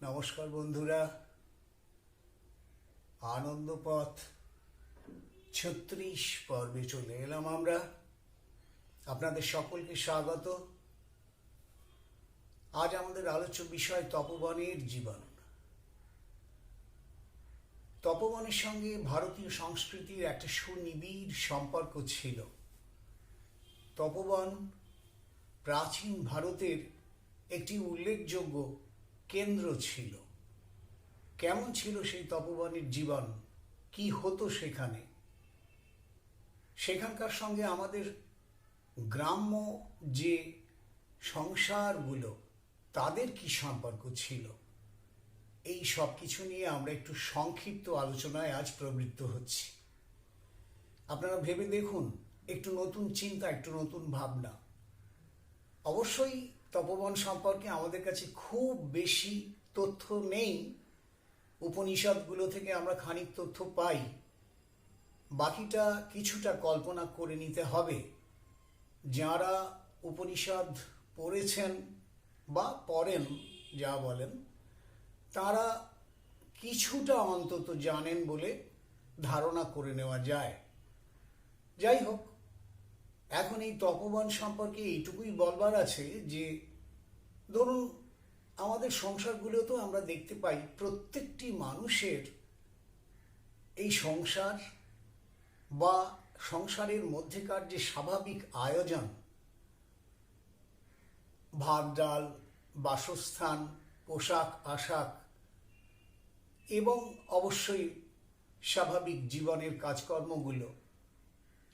নমস্কার বন্ধুরা, আনন্দপথ 36 পর্বে চলে এলাম আমরা। আপনাদের সকলকে স্বাগত। আজ আমাদের আলোচ্য বিষয় তপবনের জীবন। তপবনের সঙ্গে ভারতীয় সংস্কৃতির একটা সুনিবিড় সম্পর্ক ছিল। তপবন প্রাচীন ভারতের একটি উল্লেখযোগ্য কেন্দ্র ছিল। কেমন ছিল সেই তপবনের জীবন, কি হতো সেখানে, সেখানকার সঙ্গে আমাদের গ্রাম্য যে সংসারগুলো তাদের কি সম্পর্ক ছিল, এই সব কিছু নিয়ে আমরা একটু সংক্ষিপ্ত আলোচনায় আজ প্রবৃত্ত হচ্ছি। আপনারা ভেবে দেখুন, একটু নতুন চিন্তা, একটু নতুন ভাবনা। অবশ্যই তপবন সম্পর্কে আমাদের কাছে খুব বেশি তথ্য নেই। উপনিষদগুলো থেকে আমরা খানিক তথ্য পাই, বাকিটা কিছুটা কল্পনা করে নিতে হবে। যারা উপনিষদ পড়েছেন বা পড়েন, যা বলেন, তারা কিছুটা অন্তত জানেন বলে ধারণা করে নেওয়া যায়। যাই হোক, এখন এই তপবন সম্পর্কে এইটুকুই বলবার আছে যে ধরুন আমাদের সংসারগুলোতেও আমরা দেখতে পাই প্রত্যেকটি মানুষের এই সংসার বা সংসারের মধ্যেকার যে স্বাভাবিক আয়োজন, ভাত ডাল, বাসস্থান, পোশাক আশাক এবং অবশ্যই স্বাভাবিক জীবনের কাজকর্মগুলো,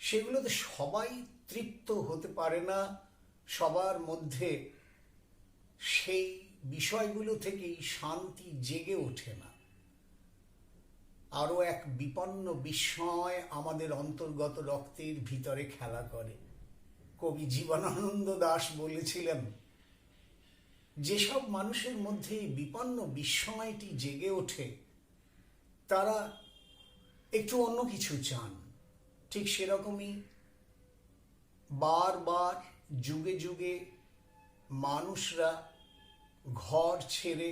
সেগুলোতে সবাই তৃপ্ত হতে পারে না। সবার মধ্যে সেই বিষয়গুলো থেকেই শান্তি জেগে ওঠে না। আরও এক বিপন্ন বিস্ময় আমাদের অন্তর্গত রক্তের ভিতরে খেলা করে। কবি জীবনানন্দ দাশ বলেছিলেন, যেসব মানুষের মধ্যে এই বিপন্ন বিস্ময়টি জেগে ওঠে তারা একটু অন্য কিছু চান। ঠিক সেরকমই বারবার যুগে যুগে মানুষরা ঘর ছেড়ে,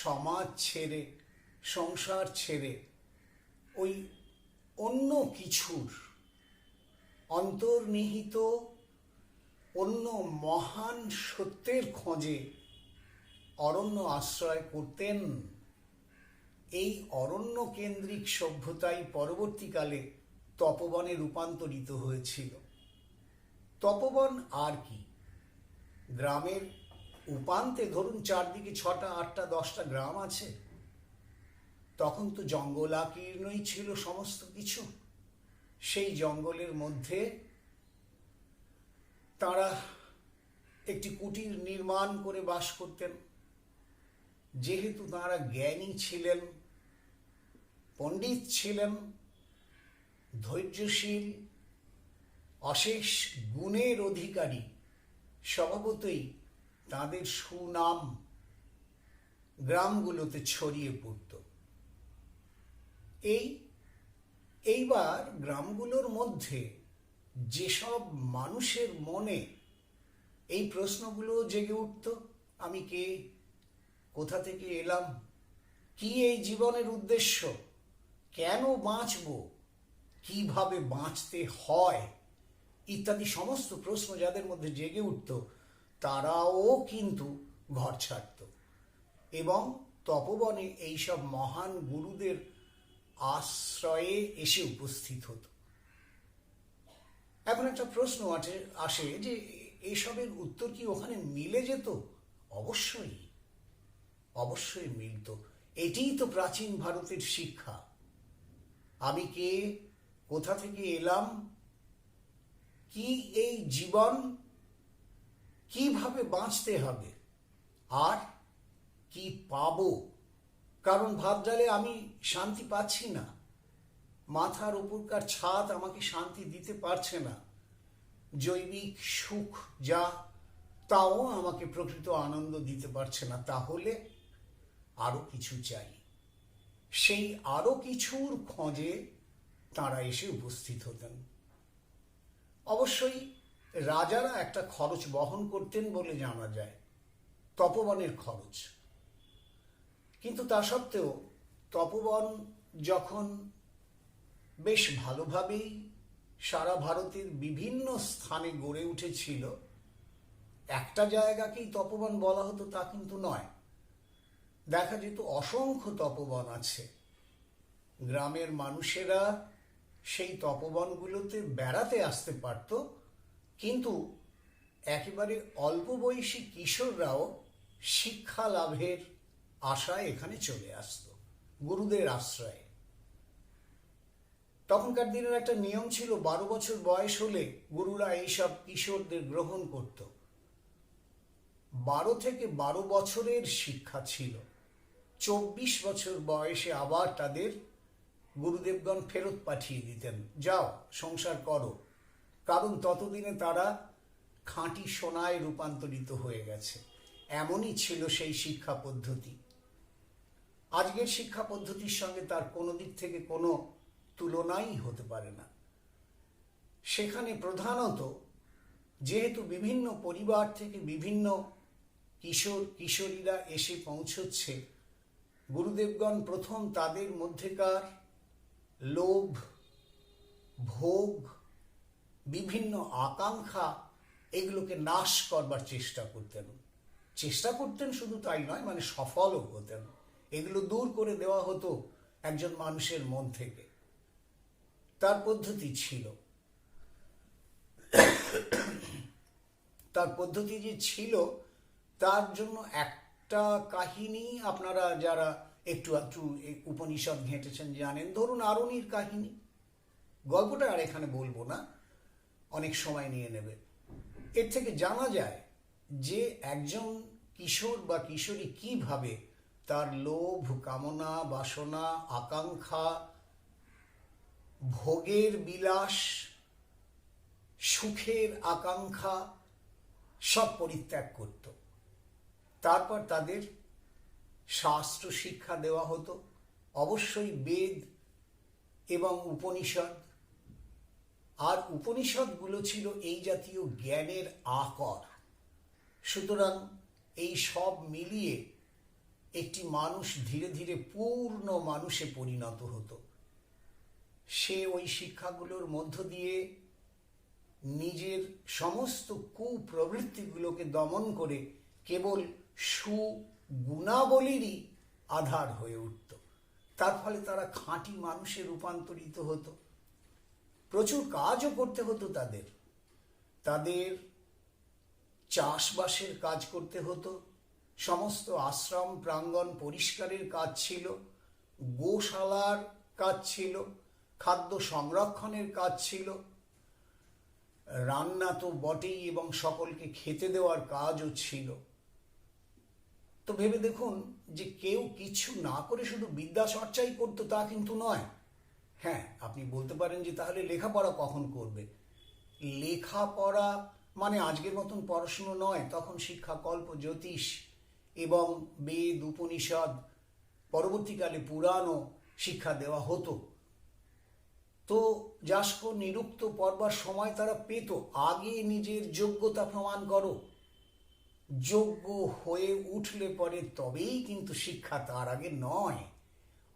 সমাজ ছেড়ে, সংসার ছেড়ে ওই অন্য কিছুর অন্তর্নিহিত অন্য মহান সত্যের খোঁজে অরণ্য আশ্রয় করতেন। এই অরণ্য কেন্দ্রিক সভ্যতাই পরবর্তীকালে তপবনে রূপান্তরিত হয়েছিল। তপবন আর কি, গ্রামের উপান্তে ধরুন চারদিকে 6টা 8টা 10টা গ্রাম আছে। তখন তো জঙ্গলাকীর্ণই ছিল সমস্ত কিছু। সেই জঙ্গলের মধ্যে তারা একটি কুটির নির্মাণ করে বাস করতেন। যেহেতু তারা জ্ঞানী ছিলেন, পণ্ডিত ছিলেন, ধৈর্যশীল, অশেষ গুণের অধিকারী, স্বভাবতই তাদের সুনাম গ্রামগুলোতে ছড়িয়ে পড়ত। এইবার গ্রামগুলোর মধ্যে যেসব মানুষের মনে এই প্রশ্নগুলো জেগে উঠত, আমি কে, কোথা থেকে এলাম, কি এই জীবনের উদ্দেশ্য, কেন বাঁচব, কিভাবে বাঁচতে হয়, ইত্যাদি সমস্ত প্রশ্ন যাদের মধ্যে জেগে উঠত, তারাও কিন্তু ঘর ছাড়ত এবং তপবনে এইসব মহান গুরুদের আশ্রয়ে এসে উপস্থিত হতো। এখন একটা প্রশ্ন আসে যে এসবের উত্তর কি ওখানে মিলে যেত? অবশ্যই, অবশ্যই মিলত। এটিই তো প্রাচীন ভারতের শিক্ষা। আমি কে, কোথা থেকে এলাম, কি এই জীবন, কিভাবে বাঁচতে হবে, আর কি পাবো। কারণ ভাত ডালে আমি শান্তি পাচ্ছি না, মাথার উপরকার ছাদ আমাকে শান্তি দিতে পারছে না, জৈবিক সুখ যা তাও আমাকে প্রকৃত আনন্দ দিতে পারছে না। তাহলে আরো কিছু চাই। সেই আরো কিছুর খোঁজে তারা এসে উপস্থিত হতেন। অবশ্যই রাজারা একটা খরচ বহন করতেন বলে জানা যায়, তপবনের খরচ। কিন্তু তা সত্ত্বেও তপোবন যখন বেশ ভালোভাবেই সারা ভারতের বিভিন্ন স্থানে গড়ে উঠেছিল, একটা জায়গাকেই তপোবন বলা হতো তা কিন্তু নয়। দেখা যেত অসংখ্য তপোবন আছে। গ্রামের মানুষেরা সেই তপোবনগুলোতে বেড়াতে আসতে পারত, কিন্তু একেবারে অল্প বয়সী কিশোররাও শিক্ষা লাভের আশায় এখানে চলে আসতো গুরুদের আশ্রয়ে। তখনকার দিনের একটা নিয়ম ছিল, 12 বছর বয়স হলে গুরুরা এইসব কিশোরদের গ্রহণ করত। 12 থেকে 12 বছরের শিক্ষা ছিল। 24 বছর বয়সে আবার তাদের গুরুদেবগণ ফেরত পাঠিয়ে দিতেন, যাও সংসার করো, কারণ ততদিনে তারা খাঁটি সোনায় রূপান্তরিত হয়ে গেছে। এমনই ছিল সেই শিক্ষা পদ্ধতি। আজকের শিক্ষা পদ্ধতির সঙ্গে তার কোনো দিক থেকে কোনো তুলনাই হতে পারে না। সেখানে প্রধানত যেহেতু বিভিন্ন পরিবার থেকে বিভিন্ন কিশোর কিশোরীরা এসে পৌঁছচ্ছে, গুরুদেবগণ প্রথম তাদের মধ্যেকার লোভ, ভোগ, বিভিন্ন আকাঙ্ক্ষা এগুলোকে নাশ করবার চেষ্টা করতেন। শুধু তাই নয়, মানে সফলও হতেন। এগুলো দূর করে দেওয়া হতো একজন মানুষের মন থেকে। তার পদ্ধতি ছিল, তার পদ্ধতি যে ছিল তার জন্য একটা কাহিনী আপনারা যারা একটু একটু উপনিষদ ঘেঁটেছেন জানেন। ধরুন আরুণির কাহিনী, গল্পটা আর এখানে বলবো না, অনেক সময় নিয়ে নেবে। এর থেকে জানা যায় যে একজন কিশোর বা কিশোরী কিভাবে তার লোভ, কামনা, বাসনা, আকাঙ্ক্ষা, ভোগের বিলাস, সুখের আকাঙ্ক্ষা সব পরিত্যাগ করত। তারপর তাদের শাস্ত্র শিক্ষা দেওয়া হতো, অবশ্যই বেদ এবং উপনিষদ। আর উপনিষদগুলো ছিল এই জাতীয় জ্ঞানের আকর। সুতরাং এই সব মিলিয়ে একটি মানুষ ধীরে ধীরে পূর্ণ মানুষে পরিণত হতো। সে ওই শিক্ষাগুলোর মধ্য দিয়ে নিজের সমস্ত কুপ্রবৃত্তিগুলোকে দমন করে কেবল সুগুণাবলীরই আধার হয়ে উঠত। তার ফলে তারা খাঁটি মানুষে রূপান্তরিত হতো। প্রচুর কাজও করতে হতো তাদের চাষবাসের কাজ করতে হতো, সমস্ত আশ্রম প্রাঙ্গণ পরিষ্কারের কাজ ছিল, গোশালার কাজ ছিল, খাদ্য সংরক্ষণের কাজ ছিল, রান্না তো বটেই এবং সকলকে খেতে দেওয়ার কাজও ছিল। তো ভেবে দেখুন যে কেউ কিছু না করে শুধু বিদ্যা চর্চাই করতো তা কিন্তু নয়। হ্যাঁ, আপনি বলতে পারেন যে তাহলে লেখাপড়া কখন করবে? লেখাপড়া মানে আজকের মতন পড়াশুনো নয়। তখন শিক্ষা কল্প, জ্যোতিষ এবং বেদ, উপনিষদ, পরবর্তীকালে পুরাণও শিক্ষা দেওয়া হতো। তো যাস্ক নিরুক্ত পড়বার সময় তারা পেত। আগে নিজের যোগ্যতা প্রমাণ করো, যোগ্য হয়ে উঠলে পরে তবেই কিন্তু শিক্ষা, তার আগে নয়।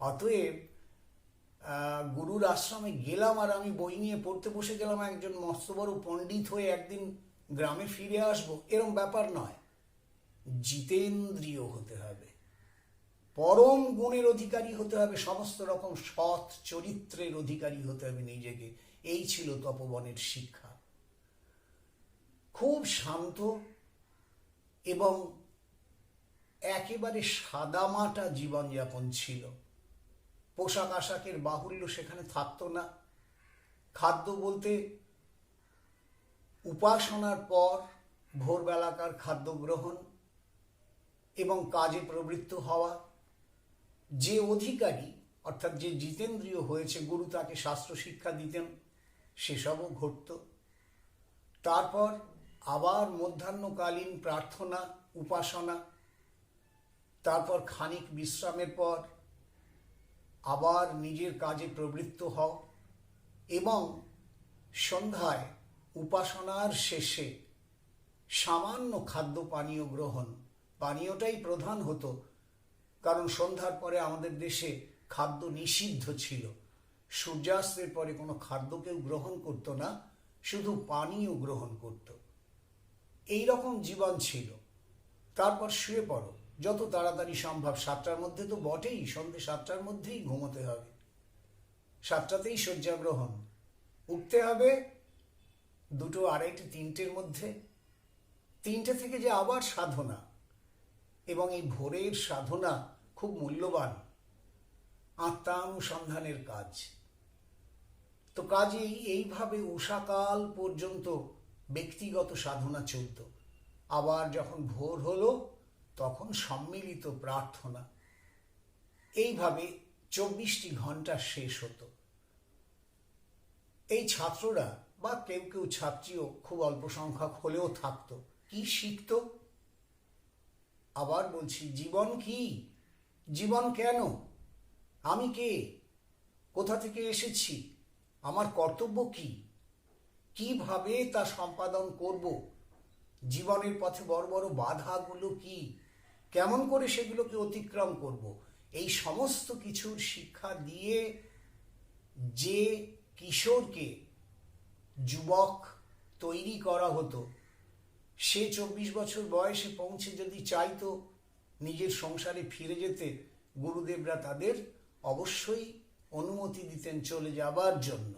অতএব গুরুর আশ্রমে গেলাম আর আমি বই নিয়ে পড়তে বসে গেলাম, একজন মস্ত বড় পণ্ডিত হয়ে একদিন গ্রামে ফিরে আসবো, এরম ব্যাপার নয়। জিতেন্দ্রিয় হতে হবে, পরম গুণের অধিকারী হতে হবে, সমস্ত রকম সৎ চরিত্রের অধিকারী হতে হবে নিজেকে। এই ছিল তপবনের শিক্ষা। খুব শান্ত এবং একেবারে সাদামাটা জীবনযাপন ছিল। পোশাক আশাকের বাহুল্য সেখানে থাকতো না। খাদ্য বলতে উপাসনার পর ভোরবেলাকার খাদ্য গ্রহণ এবং কাজে প্রবৃত্ত হওয়া। যে অধিকারী অর্থাৎ যে জিতেন্দ্রিয় হয়েছে, গুরু তাকে শাস্ত্র শিক্ষা দিতেন, সেসবও ঘটত। তারপর আবার মধ্যাহ্নকালীন প্রার্থনা, উপাসনা, তারপর খানিক বিশ্রামের পর আবার নিজের কাজে প্রবৃত্ত হও এবং সন্ধ্যায় উপাসনার শেষে সামান্য খাদ্য পানীয় গ্রহণ। পানীয়টাই প্রধান হতো, কারণ সন্ধ্যার পরে আমাদের দেশে খাদ্য নিষিদ্ধ ছিল। সূর্যাস্তের পরে কোনো খাদ্য কেউ গ্রহণ করত না, শুধু পানীয় গ্রহণ করত। এই রকম জীবন ছিল। তারপর শুয়ে পড়ো যত তাড়াতাড়ি সম্ভব, 7টার মধ্যে তো বটেই, সন্ধ্যে 7টার মধ্যেই ঘুমোতে হবে, 7টাতেই শয্যা গ্রহণ, উঠতে হবে 2টো, 2:30, 3টের মধ্যে। 3টে থেকে যে আবার সাধনা, এবং এই ভোরের সাধনা খুব মূল্যবান, আত্মানুসন্ধানের কাজ। তো কাজেই এইভাবে উষাকাল পর্যন্ত ব্যক্তিগত সাধনা চলত। আবার যখন ভোর হলো তখন সম্মিলিত প্রার্থনা। এইভাবে 24টি ঘন্টা শেষ হতো। এই ছাত্ররা বা কেউ কেউ ছাত্রীও খুব অল্প সংখ্যক হলেও থাকতো, কি শিখতো? আবার বলছি, জীবন কি, জীবন কেন, আমি কে, কোথা থেকে এসেছি, আমার কর্তব্য কি, কিভাবে তা সম্পাদন করব, জীবনের পথে বড় বড় বাধাগুলো কি, কেমন করে সেগুলোকে অতিক্রম করব, এই সমস্ত কিছুর শিক্ষা দিয়ে যে কিশোরকে যুবক তৈরি করা হতো, সে 24 বছর বয়সে পৌঁছে যদি চাইতো নিজের সংসারে ফিরে যেতে, গুরুদেবরা তাদের অবশ্যই অনুমতি দিতেন চলে যাবার জন্য।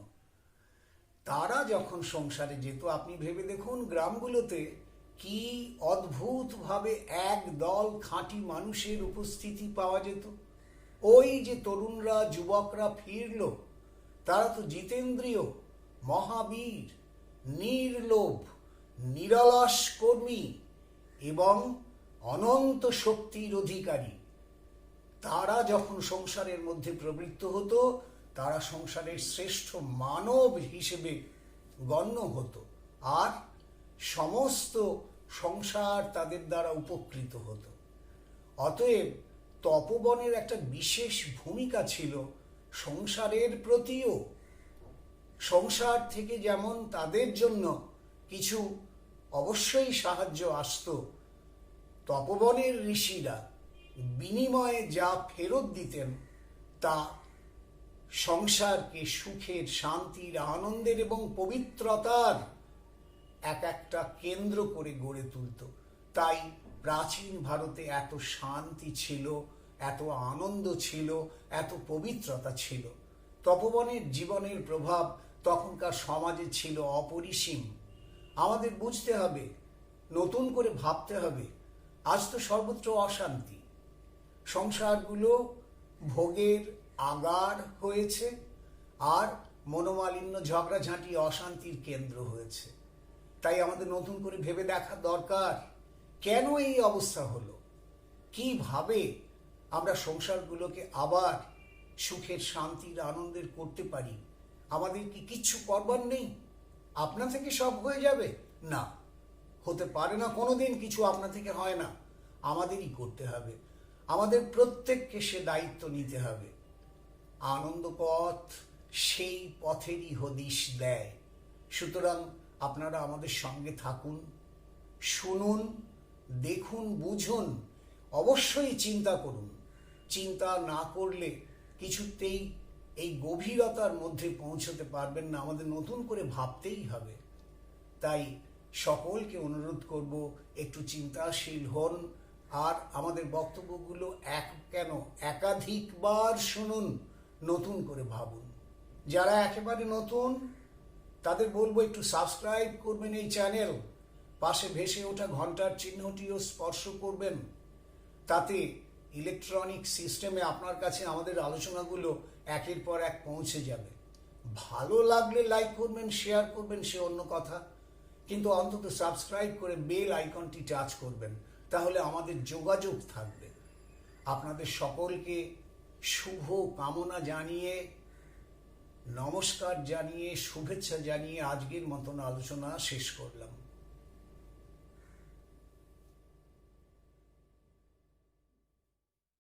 তারা যখন সংসারে যেত, আপনি ভেবে দেখুন গ্রামগুলোতে কি অদ্ভুতভাবে এক দল খাঁটি মানুষের উপস্থিতি পাওয়া যেত। ওই যে তরুণরা, যুবকরা ফিরল, তারা তো জিতেন্দ্রীয়, মহাবীর, নির্লোভ, নিরলস কর্মী এবং অনন্ত শক্তির অধিকারী। তারা যখন সংসারের মধ্যে প্রবৃত্ত হতো, তারা সংসারের শ্রেষ্ঠ মানব হিসেবে গণ্য হতো, আর সমস্ত সংসার তাদের দ্বারা উপকৃত হতো। অতএব তপবনের একটা বিশেষ ভূমিকা ছিল সংসারের প্রতিও। সংসার থেকে যেমন তাদের জন্য কিছু অবশ্যই সাহায্য আসত, তপবনের ঋষিরা বিনিময়ে যা ফেরত দিতেন তা সংসারকে সুখের, শান্তির, আনন্দের এবং পবিত্রতার এক একটা কেন্দ্র করে গড়ে তুলত। তাই প্রাচীন ভারতে এত শান্তি ছিল, এত আনন্দ ছিল, এত পবিত্রতা ছিল। তপবনের জীবনের প্রভাব তখনকার সমাজে ছিল অপরিসীম। আমাদের বুঝতে হবে, নতুন করে ভাবতে হবে। আজ তো সর্বত্র অশান্তি, সংসারগুলো ভোগের আগার হয়েছে, আর মনোমালিন্য, ঝগড়াঝাঁটি, অশান্তির কেন্দ্র হয়েছে। তাই আমাদের নতুন করে ভেবে দেখা দরকার, কেন এই অবস্থা হলো, কিভাবে আমরা সংসারগুলোকে আবার সুখের, শান্তির, আনন্দের করতে পারি। আমাদের কি কিচ্ছু করবার নেই? আপনা থেকে সব হয়ে যাবে? না, হতে পারে না, কোনোদিন কিছু আপনা থেকে হয় না, আমাদেরই করতে হবে। আমাদের প্রত্যেককে সে দায়িত্ব নিতে হবে। আনন্দ পথ সেই পথেরই হদিশ দেয়। সুতরাং আপনারা আমাদের সঙ্গে থাকুন, শুনুন, দেখুন, বুঝুন, অবশ্যই চিন্তা করুন। চিন্তা না করলে কিছুতেই এই গভীরতার মধ্যে পৌঁছতে পারবেন না। আমাদের নতুন করে ভাবতেই হবে। তাই সকলকে অনুরোধ করব, একটু চিন্তাশীল হন, আর আমাদের বক্তব্যগুলো একাধিকবার শুনুন, নতুন করে ভাবুন। যারা একেবারে নতুন তাদের বলবো একটু সাবস্ক্রাইব করবেন এই চ্যানেল, পাশে ভেসে ওঠা ঘন্টার চিহ্নটিও স্পর্শ করবেন। তাতে ইলেকট্রনিক সিস্টেমে আপনার কাছে আমাদের আলোচনাগুলো একের পর এক পৌঁছে যাবে। ভালো লাগলে লাইক করবেন, শেয়ার করবেন, সে অন্য কথা, কিন্তু অন্তত সাবস্ক্রাইব করে বেল আইকনটি টাচ করবেন, তাহলে আমাদের যোগাযোগ থাকবে। আপনাদের সকলকে শুভ কামনা জানিয়ে, নমস্কার জানিয়ে, শুভেচ্ছা জানিয়ে আজকের মতন আলোচনা শেষ করলাম।